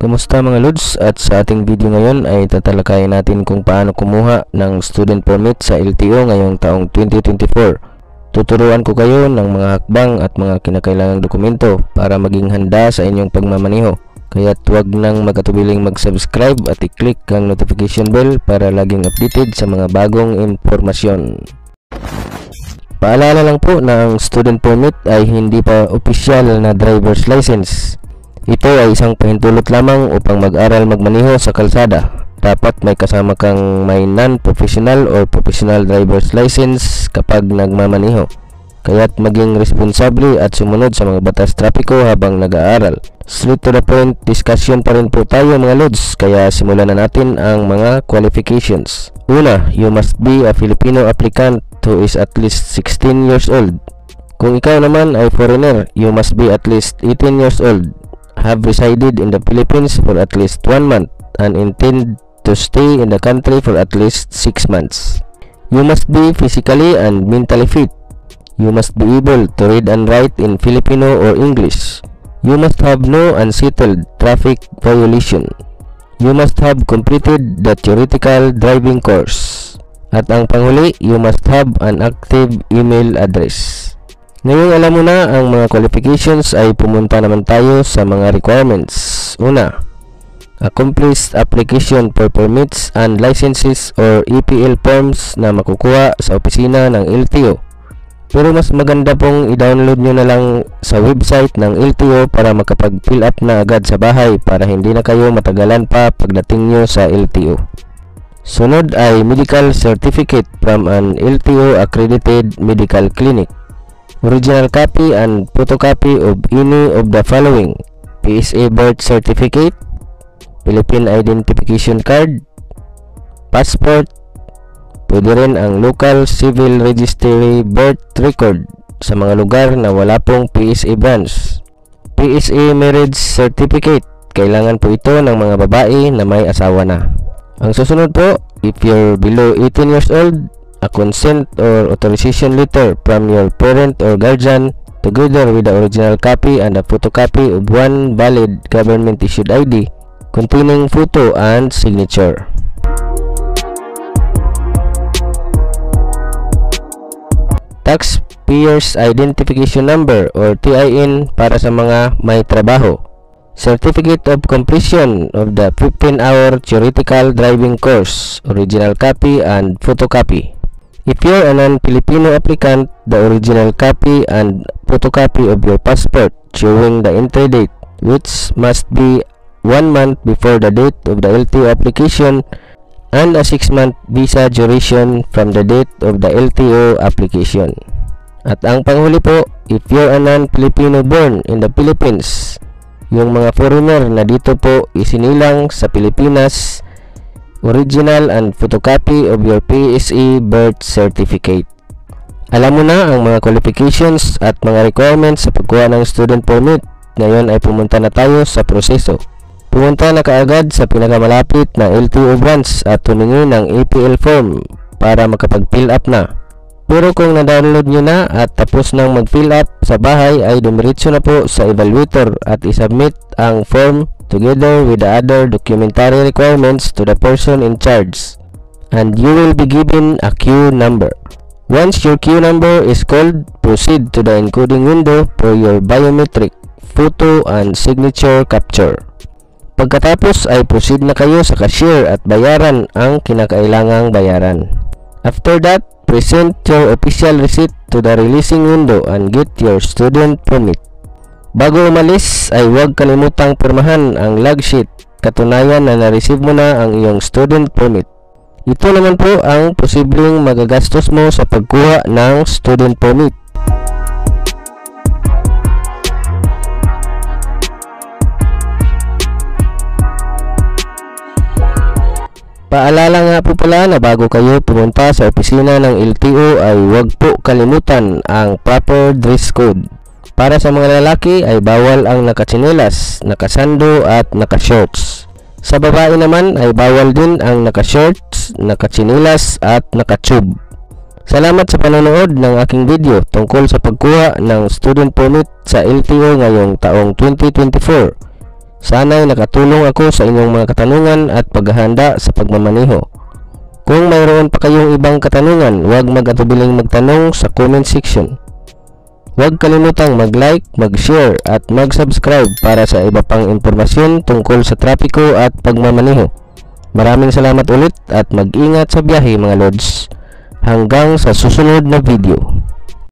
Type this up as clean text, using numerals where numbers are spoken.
Kumusta mga Lods? At sa ating video ngayon ay tatalakayin natin kung paano kumuha ng student permit sa LTO ngayong taong 2024. Tuturuan ko kayo ng mga hakbang at mga kinakailangang dokumento para maging handa sa inyong pagmamaneho. Kaya't huwag nang magatubiling mag-subscribe at i-click ang notification bell para laging updated sa mga bagong impormasyon. Paalala lang po na ang student permit ay hindi pa opisyal na driver's license. Ito ay isang pahintulot lamang upang mag-aral magmaneho sa kalsada. Dapat may kasama kang may non-professional or professional driver's license kapag nagmamaneho. Kaya't maging responsable at sumunod sa mga batas trapiko habang nag-aaral. Straight to the point, discussion pa rin po tayo mga Lods, kaya simulan na natin ang mga qualifications. Una, you must be a Filipino applicant who is at least 16 years old. Kung ikaw naman ay foreigner, you must be at least 18 years old, have resided in the Philippines for at least 1 month, and intend to stay in the country for at least 6 months. You must be physically and mentally fit. You must be able to read and write in Filipino or English. You must have no unsettled traffic violation. You must have completed the theoretical driving course. At ang panghuli, you must have an active email address. Ngayong alam mo na ang mga qualifications ay pumunta naman tayo sa mga requirements. Una, accomplished application for permits and licenses or EPL forms na makukuha sa opisina ng LTO. Pero mas maganda pong i-download nyo na lang sa website ng LTO para makapag-fill up na agad sa bahay para hindi na kayo matagalan pa pagdating nyo sa LTO. Sunod ay medical certificate from an LTO accredited medical clinic. Original copy and photocopy of any of the following: PSA birth certificate, Philippine identification card, passport. Pwede rin ang local civil registry birth record sa mga lugar na wala pong PSA branch. PSA marriage certificate, kailangan po ito ng mga babae na may asawa na. Ang susunod po, if you're below 18 years old, a consent or authorization letter from your parent or guardian together with the original copy and a photocopy of one valid government issued ID containing photo and signature. Taxpayer's Identification Number or TIN para sa mga may trabaho. Certificate of completion of the 15-hour theoretical driving course, original copy and photocopy. If you're a non-Filipino applicant, the original copy and photocopy of your passport showing the entry date, which must be 1 month before the date of the LTO application, and a 6-month visa duration from the date of the LTO application. At ang panghuli po, if you're a non-Filipino born in the Philippines, yung mga foreigner na dito po isinilang sa Pilipinas, original and photocopy of your PSA birth certificate. Alam mo na ang mga qualifications at mga requirements sa pagkuha ng student permit. Ngayon ay pumunta na tayo sa proseso. Pumunta na kaagad sa pinakamalapit na LTO branch at humingi ng EPL form para makapag-fill up na. Pero kung na-download nyo na at tapos nang mag-fill up sa bahay ay dumiretso na po sa evaluator at isubmit ang form together with the other documentary requirements to the person in charge, and you will be given a queue number. Once your queue number is called, proceed to the encoding window for your biometric photo and signature capture. Pagkatapos ay proceed na kayo sa cashier at bayaran ang kinakailangang bayaran. After that, present your official receipt to the releasing window and get your student permit. Bago umalis ay huwag kalimutang pirmahan ang log sheet, katunayan na na-receive mo na ang iyong student permit. Ito naman po ang posibleng magagastos mo sa pagkuha ng student permit. Paalala nga po pala na bago kayo pumunta sa opisina ng LTO ay huwag po kalimutan ang proper dress code. Para sa mga lalaki ay bawal ang nakatsinelas, nakasando at nakashorts. Sa babae naman ay bawal din ang nakashorts, nakatsinelas at nakatube. Salamat sa panonood ng aking video tungkol sa pagkuha ng student permit sa LTO ngayong taong 2024. Sana'y nakatulong ako sa inyong mga katanungan at paghahanda sa pagmamaneho. Kung mayroon pa kayong ibang katanungan, huwag mag-atubiling magtanong sa comment section. Huwag kalimutang mag-like, mag-share at mag-subscribe para sa iba pang impormasyon tungkol sa trapiko at pagmamaneho. Maraming salamat ulit at mag-ingat sa biyahe mga lods. Hanggang sa susunod na video.